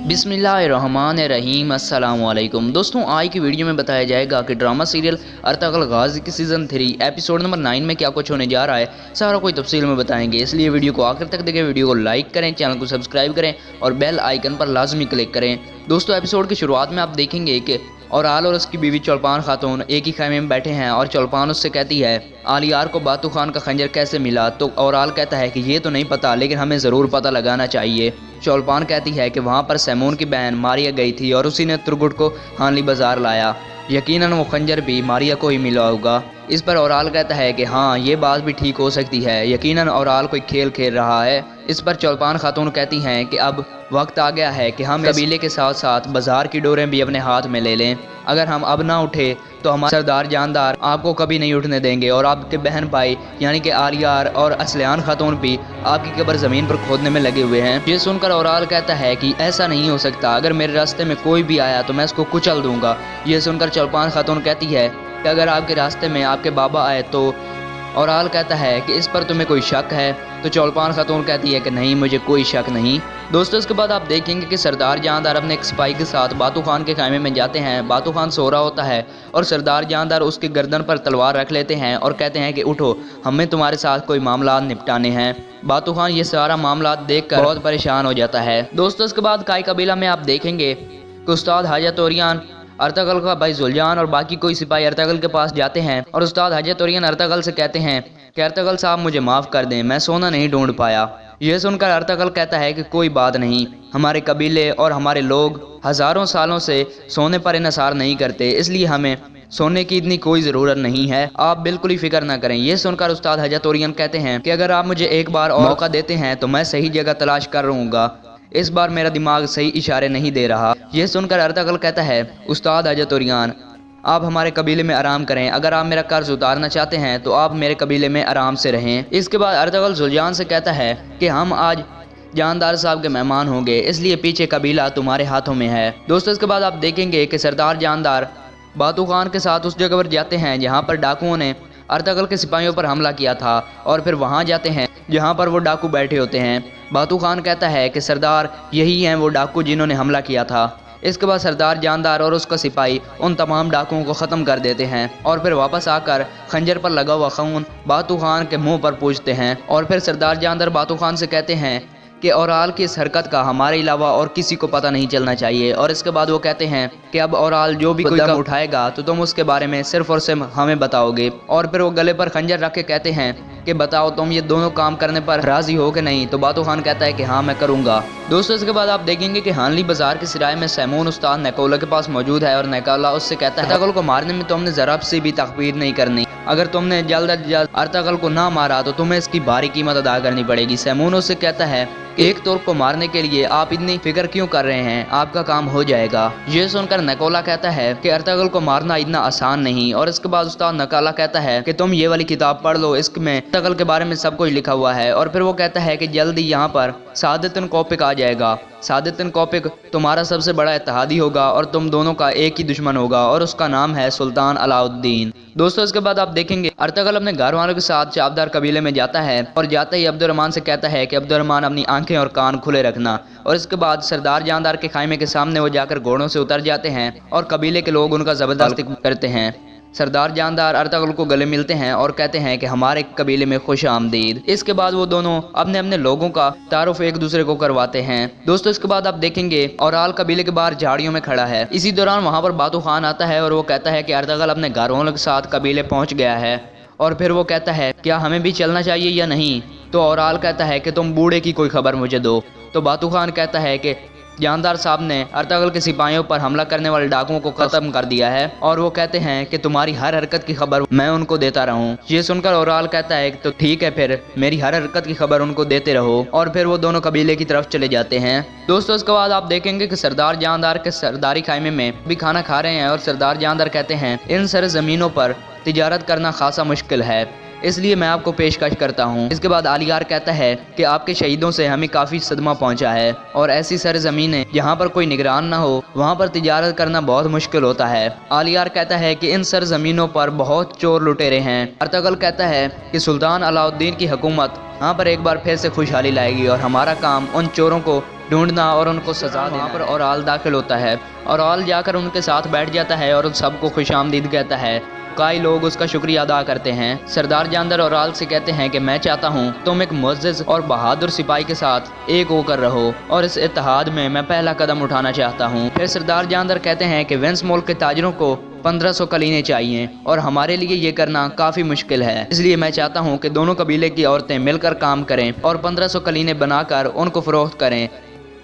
बिस्मिल्लाहिर्रहमानिर्रहीम। अस्सलाम वालेकुम दोस्तों, आज की वीडियो में बताया जाएगा कि ड्रामा सीरियल अर्तुगरुल गाज़ी की सीज़न 3 एपिसोड नंबर 9 में क्या कुछ होने जा रहा है, सारा कोई तफसील में बताएंगे। इसलिए वीडियो को आखिर तक देखें, वीडियो को लाइक करें, चैनल को सब्सक्राइब करें और बेल आइकन पर लाजमी क्लिक करें। दोस्तों, एपिसोड की शुरुआत में आप देखेंगे कि औराल और उसकी बीवी चौलपान खातून एक ही खैमे में बैठे हैं और चौलपान उससे कहती है आलियार को बातू खान का खंजर कैसे मिला। तो औराल कहता है कि ये तो नहीं पता, लेकिन हमें ज़रूर पता लगाना चाहिए। चौलपान कहती है कि वहाँ पर सैमून की बहन मारिया गई थी और उसी ने तुरगुट को हानली बाजार लाया, यकीनन वो खंजर भी मारिया को ही मिला होगा। इस पर औराल कहता है कि हाँ, ये बात भी ठीक हो सकती है, यकीनन औराल कोई खेल खेल रहा है। इस पर चौलपान खातून कहती हैं कि अब वक्त आ गया है कि हम कबीले के साथ साथ बाजार की डोरें भी अपने हाथ में ले लें। अगर हम अब ना उठे तो हमारे सरदार जानदार आपको कभी नहीं उठने देंगे और आपके बहन भाई यानी कि आलियार और असलियान खातून भी आपकी कब्र ज़मीन पर खोदने में लगे हुए हैं। ये सुनकर औराल कहता है कि ऐसा नहीं हो सकता, अगर मेरे रास्ते में कोई भी आया तो मैं उसको कुचल दूंगा। ये सुनकर चौलपान खातून कहती है कि अगर आपके रास्ते में आपके बाबा आए तो। औराल कहता है कि इस पर तुम्हें कोई शक है? तो चौलपान खातून कहती है कि नहीं, मुझे कोई शक नहीं। दोस्तों, इसके बाद आप देखेंगे कि सरदार जानदार अपने एक सिपाही के साथ बातू खान के खैमे में जाते हैं। बातू खान सो रहा होता है और सरदार जानदार उसके गर्दन पर तलवार रख लेते हैं और कहते हैं कि उठो, हमें तुम्हारे साथ कोई मामला निपटाने हैं। बातू खान ये सारा मामला देखकर बहुत परेशान हो जाता है। दोस्तों, इसके बाद काई कबीला में आप देखेंगे कि उस्ताद हाजा तोरियान अर्तुगरुल का भाई जुल्जान और बाकी कोई सिपाही अर्तुगरुल के पास जाते हैं और उस्ताद हाजा तोरियान अर्तुगरुल से कहते हैं कि अर्तुगरुल साहब, मुझे माफ़ कर दें, मैं सोना नहीं ढूंढ पाया। यह सुनकर अर्तुगरुल कहता है कि कोई बात नहीं, हमारे कबीले और हमारे लोग हज़ारों सालों से सोने पर इन्हिसार नहीं करते, इसलिए हमें सोने की इतनी कोई ज़रूरत नहीं है, आप बिल्कुल ही फिक्र ना करें। ये सुनकर उस्ताद हाजा तोरियान कहते हैं कि अगर आप मुझे एक बार और मौका देते हैं तो मैं सही जगह तलाश कर रहूँगा, इस बार मेरा दिमाग सही इशारे नहीं दे रहा। यह सुनकर अर्तुगरुल कहता है उस्ताद हाजा तोरियान, आप हमारे कबीले में आराम करें, अगर आप मेरा कर्ज उतारना चाहते हैं तो आप मेरे कबीले में आराम से रहें। इसके बाद अर्तुगरुल जुल्जान से कहता है कि हम आज जानदार साहब के मेहमान होंगे, इसलिए पीछे कबीला तुम्हारे हाथों में है। दोस्तों, इसके बाद आप देखेंगे कि सरदार जानदार बातू खान के साथ उस जगह पर जाते हैं जहाँ पर डाकुओं ने अर्तुगरुल के सिपाहियों पर हमला किया था और फिर वहाँ जाते हैं जहाँ पर वो डाकू बैठे होते हैं। बातू खान कहता है कि सरदार, यही हैं वो डाकू जिन्होंने हमला किया था। इसके बाद सरदार जानदार और उसका सिपाही उन तमाम डाकुओं को ख़त्म कर देते हैं और फिर वापस आकर खंजर पर लगा हुआ खून बातू खान के मुंह पर पूछते हैं और फिर सरदार जानदार बातू खान से कहते हैं कि औराल की इस हरकत का हमारे अलावा और किसी को पता नहीं चलना चाहिए। और इसके बाद वो कहते हैं कि अब औराल जो भी कोई कदम उठाएगा तो तुम उसके बारे में सिर्फ और सिर्फ हमें बताओगे। और फिर वो गले पर खंजर रख के कहते हैं कि बताओ, तुम ये दोनों काम करने पर राजी हो कि नहीं? तो बातू खान कहता है कि हाँ, मैं करूँगा। दोस्तों, इसके बाद आप देखेंगे कि हानली बाजार के सिराए में सैमून उस्ताद नकोला के पास मौजूद है और नकोला उससे कहता है अर्तुगरुल को मारने में तुमने ज़रा सी भी तकबीर नहीं करनी, अगर तुमने जल्द अज जल्द अर्तुगरुल को ना मारा तो तुम्हें इसकी भारी कीमत अदा करनी पड़ेगी। सैमून उससे कहता है कि एक तुर्क को मारने के लिए आप इतनी फिक्र क्यों कर रहे हैं, आपका काम हो जाएगा। ये सुनकर नकोला कहता है कि अर्तुगरुल को मारना इतना आसान नहीं। और इसके बाद उस्ताद नकोला कहता है कि तुम ये वाली किताब पढ़ लो, इसमें अर्तुगरुल के बारे में सब कुछ लिखा हुआ है। और फिर वो कहता है कि जल्दी यहाँ पर सादतन कौपिक आ जाएगा। सादतन कौपिक तुम्हारा सबसे बड़ा इत्तेहादी होगा और तुम दोनों का एक ही दुश्मन होगा और उसका नाम है सुल्तान अलाउद्दीन। दोस्तों, इसके बाद आप देखेंगे अर्तुगरुल अपने घर वालों के साथ चाबदार कबीले में जाता है और जाते ही अब्दुर्रहमान से कहता है कि अब्दुर्रहमान, अपनी आंखें और कान खुले रखना। और इसके बाद सरदार जानदार के खाइमे के सामने वो जाकर घोड़ों से उतर जाते हैं और कबीले के लोग उनका ज़बरदस्ती करते हैं। सरदार जानदार अर्तुगरुल को गले मिलते हैं और कहते हैं कि हमारे कबीले में खुश आमदीद। इसके बाद वो दोनों अपने अपने लोगों का तारुफ एक दूसरे को करवाते हैं। दोस्तों, इसके बाद आप देखेंगे औराल कबीले के बाहर झाड़ियों में खड़ा है। इसी दौरान वहाँ पर बातू खान आता है और वो कहता है कि अर्तुगरुल अपने घर वालों के साथ कबीले पहुँच गया है। और फिर वो कहता है क्या हमें भी चलना चाहिए या नहीं? तो औराल कहता है कि तुम बूढ़े की कोई खबर मुझे दो। तो बातू खान कहता है कि जानदार साहब ने अर्तुगरुल के सिपाहियों पर हमला करने वाले डाकुओं को खत्म कर दिया है और वो कहते हैं कि तुम्हारी हर हरकत की खबर मैं उनको देता रहूं। ये सुनकर औराल कहता है तो ठीक है, फिर मेरी हर हरकत की खबर उनको देते रहो। और फिर वो दोनों कबीले की तरफ चले जाते हैं। दोस्तों, इसके बाद आप देखेंगे कि सरदार जानदार के सरदारी खाइमे में भी खाना खा रहे हैं और सरदार जानदार कहते हैं इन सर ज़मीनों पर तिजारत करना खासा मुश्किल है, इसलिए मैं आपको पेशकश करता हूँ। इसके बाद आलियार कहता है कि आपके शहीदों से हमें काफ़ी सदमा पहुँचा है और ऐसी सरज़मीनें जहाँ पर कोई निगरान ना हो वहाँ पर तिजारत करना बहुत मुश्किल होता है। आलियार कहता है कि इन सरज़मीनों पर बहुत चोर लुटेरे हैं। अर्तुगरुल कहता है कि सुल्तान अलाउद्दीन की हुकूमत यहाँ पर एक बार फिर से खुशहाली लाएगी और हमारा काम उन चोरों को ढूंढना और उनको सजा देना। वहाँ पर औराल दाखिल होता है। औराल जाकर उनके साथ बैठ जाता है और उन सबको खुशामदीद कहता है। कई लोग उसका शुक्रिया अदा करते हैं। सरदार जानदार औराल से कहते हैं कि मैं चाहता हूँ तुम एक मुअज़्ज़िज़ और बहादुर सिपाही के साथ एक होकर रहो और इस इत्तेहाद में मैं पहला कदम उठाना चाहता हूँ। फिर सरदार जानदार कहते हैं कि वेंस मुल्क के ताजरों को 1500 कलीने चाहिए और हमारे लिए ये करना काफ़ी मुश्किल है, इसलिए मैं चाहता हूँ कि दोनों कबीले की औरतें मिलकर काम करें और 1500 कलीने बनाकर उनको फ़रोख्त करें।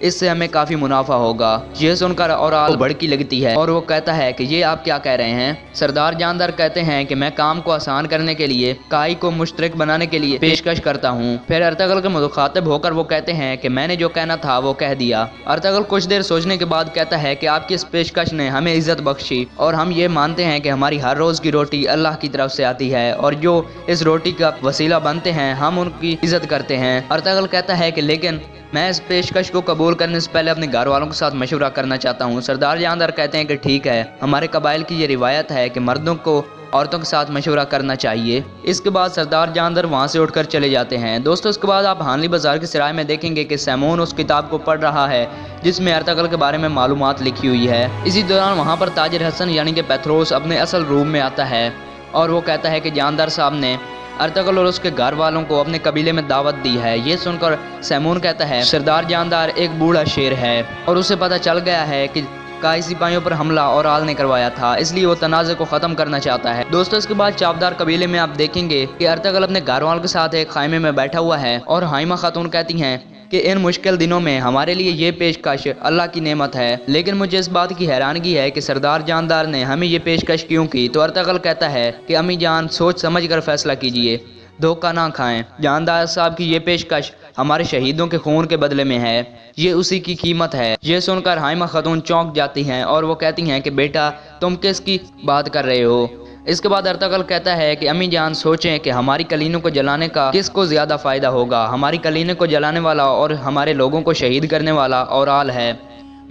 इससे हमें काफ़ी मुनाफा होगा। ये सुनकर औराल भड़की लगती है और वो कहता है कि ये आप क्या कह रहे हैं। सरदार जानदार कहते हैं कि मैं काम को आसान करने के लिए काई को मुश्तरक बनाने के लिए पेशकश करता हूँ। फिर अर्तगल के मुखातिब होकर वो कहते हैं कि मैंने जो कहना था वो कह दिया। अर्तगल कुछ देर सोचने के बाद कहता है कि आपकी इस पेशकश ने हमें इज्जत बख्शी और हम ये मानते हैं कि हमारी हर रोज़ की रोटी अल्लाह की तरफ से आती है और जो इस रोटी का वसीला बनते हैं हम उनकी इज्जत करते हैं। अर्तगल कहता है कि लेकिन मैं इस पेशकश को कबूल करने से पहले अपने घर वालों के साथ मशवरा करना चाहता हूँ। सरदार जानदार कहते हैं कि ठीक है, हमारे कबाइल की ये रिवायत है कि मर्दों को औरतों के साथ मशवरा करना चाहिए। इसके बाद सरदार जानदार वहाँ से उठकर चले जाते हैं। दोस्तों इसके बाद आप हानली बाजार के सराय में देखेंगे कि सैमून उस किताब को पढ़ रहा है जिसमें अर्तगल के बारे में मालूमात लिखी हुई है। इसी दौरान वहाँ पर ताजिर हसन यानी कि पेथरोस अपने असल रूम में आता है और वो कहता है कि जानदार साहब ने अर्तगल और उसके घर वालों को अपने कबीले में दावत दी है। ये सुनकर सैमून कहता है सरदार जानदार एक बूढ़ा शेर है और उसे पता चल गया है कि काई सिपाहियों पर हमला औराल ने करवाया था, इसलिए वो तनाज़े को ख़त्म करना चाहता है। दोस्तों इसके बाद चापदार कबीले में आप देखेंगे कि अर्तगल अपने घर वालों के साथ एक खाइमे में बैठा हुआ है और हाइमा खातून कहती हैं कि इन मुश्किल दिनों में हमारे लिए ये पेशकश अल्लाह की नेमत है, लेकिन मुझे इस बात की हैरानगी है कि सरदार जानदार ने हमें ये पेशकश क्यों की। तो अर्तगल कहता है कि अम्मी जान सोच समझ कर फैसला कीजिए, धोखा ना खाएं। जानदार साहब की ये पेशकश हमारे शहीदों के खून के बदले में है, ये उसी की कीमत है। ये सुनकर हाइमा खातून चौंक जाती हैं और वो कहती हैं कि बेटा तुम किसकी बात कर रहे हो। इसके बाद अर्तगल कहता है कि अम्मी जान सोचें कि हमारी कलीनों को जलाने का किसको ज़्यादा फ़ायदा होगा। हमारी कलीनों को जलाने वाला और हमारे लोगों को शहीद करने वाला औराल है,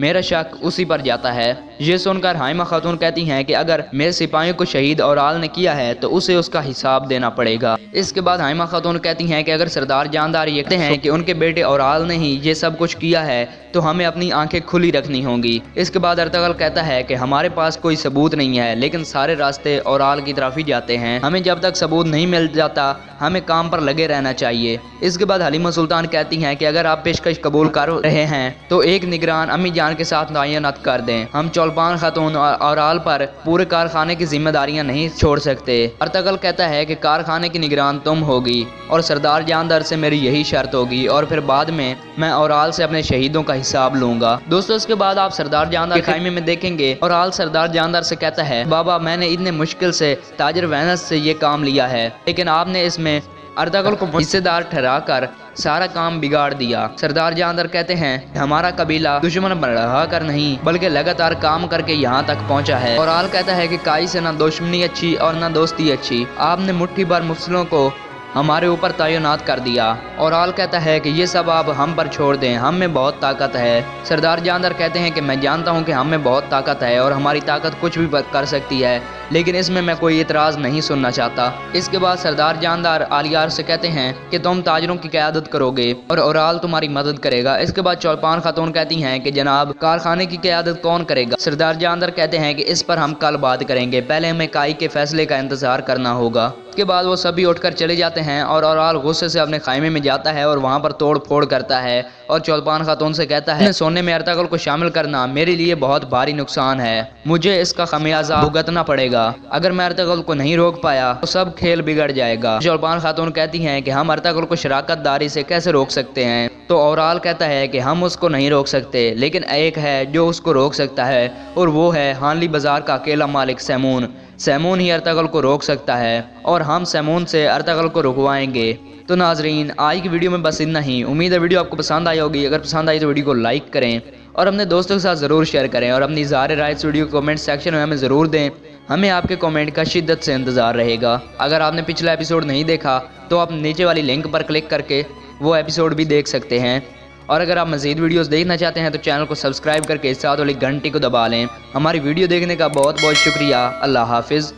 मेरा शक उसी पर जाता है। ये सुनकर हाइमा खातून कहती हैं कि अगर मेरे सिपाहियों को शहीद औराल ने किया है तो उसे उसका हिसाब देना पड़ेगा। इसके बाद हाइमा खातून कहती हैं कि अगर सरदार जानदार ये कहते हैं कि उनके बेटे औराल ने ही ये सब कुछ किया है तो हमें अपनी आंखें खुली रखनी होंगी। इसके बाद अर्तगल कहता है कि हमारे पास कोई सबूत नहीं है, लेकिन सारे रास्ते औराल की तरफ ही जाते हैं। हमें जब तक सबूत नहीं मिल जाता हमें काम पर लगे रहना चाहिए। इसके बाद हलीमा सुल्तान कहती हैं कि अगर आप पेशकश कबूल कर रहे हैं तो एक निगरान अम्मी जान के साथ तैनात कर दें। हम चौलपान खातून और औराल पर पूरे कारखाने की जिम्मेदारियां नहीं छोड़ सकते। अर्तगल कहता है कि कारखाने की निगरान तुम होगी और सरदार जानदार से मेरी यही शर्त होगी और फिर बाद में मैं औराल से अपने शहीदों का हिसाब लूंगा। दोस्तों इसके बाद आप सरदार जानदार के खाइमे में देखेंगे औराल सरदार जानदार से कहता है बाबा मैंने इतने मुश्किल से ताजिर वैनस से ये काम लिया है, लेकिन आपने इसमें अर्तगल को हिस्सेदार ठहरा कर सारा काम बिगाड़ दिया। सरदार जानदार कहते हैं हमारा कबीला दुश्मन बढ़ा कर नहीं बल्कि लगातार काम करके यहाँ तक पहुँचा है। औराल कहता है कि काई से ना दुश्मनी अच्छी और ना दोस्ती अच्छी, आपने मुट्ठी भर मुफसलों को हमारे ऊपर तैनात कर दिया। औराल कहता है कि ये सब आप हम पर छोड़ दें, हम में बहुत ताकत है। सरदार जानदार कहते हैं कि मैं जानता हूँ कि हम में बहुत ताकत है और हमारी ताकत कुछ भी कर सकती है, लेकिन इसमें मैं कोई इतराज़ नहीं सुनना चाहता। इसके बाद सरदार जानदार आलियार से कहते हैं कि तुम ताजरों की क़यादत करोगे और औराल तुम्हारी मदद करेगा। इसके बाद चौलपान खातून कहती हैं कि जनाब कारखाने की क़यादत कौन करेगा। सरदार जानदार कहते हैं कि इस पर हम कल बात करेंगे, पहले हमें काई के फैसले का इंतज़ार करना होगा। इसके बाद वो सभी उठकर चले जाते हैं और औराल गुस्से से अपने खाइमे में जाता है और वहाँ पर तोड़ फोड़ करता है और चौलपान खातून से कहता है सोने में अर्तगल को शामिल करना मेरे लिए बहुत भारी नुकसान है, मुझे इसका खमियाजा भुगतना पड़ेगा। अगर मैं अर्तगल को नहीं रोक पाया तो सब खेल बिगड़ जाएगा। चौलपान खातून कहती हैं कि हम अर्तगल को शराकत दारी से कैसे रोक सकते हैं। तो औराल कहता है कि हम उसको नहीं रोक सकते, लेकिन एक है जो उसको रोक सकता है और वो है हानली बाजार का अकेला मालिक सैमून। सैमून ही अर्तगल को रोक सकता है और हम सैमून से अर्तगल को रुकवाएंगे। तो नाजरीन आज की वीडियो में बस इतना ही। उम्मीद है वीडियो आपको पसंद आई होगी। अगर पसंद आई तो वीडियो को लाइक करें और अपने दोस्तों के साथ ज़रूर शेयर करें और अपनी ज़ाहिर राय इस वीडियो को कमेंट सेक्शन में हमें ज़रूर दें। हमें आपके कमेंट का शिद्दत से इंतज़ार रहेगा। अगर आपने पिछला एपिसोड नहीं देखा तो आप नीचे वाली लिंक पर क्लिक करके वो एपिसोड भी देख सकते हैं। और अगर आप मज़ीद वीडियोस देखना चाहते हैं तो चैनल को सब्सक्राइब करके साथ वाली घंटी को दबा लें। हमारी वीडियो देखने का बहुत बहुत शुक्रिया। अल्लाह हाफिज़।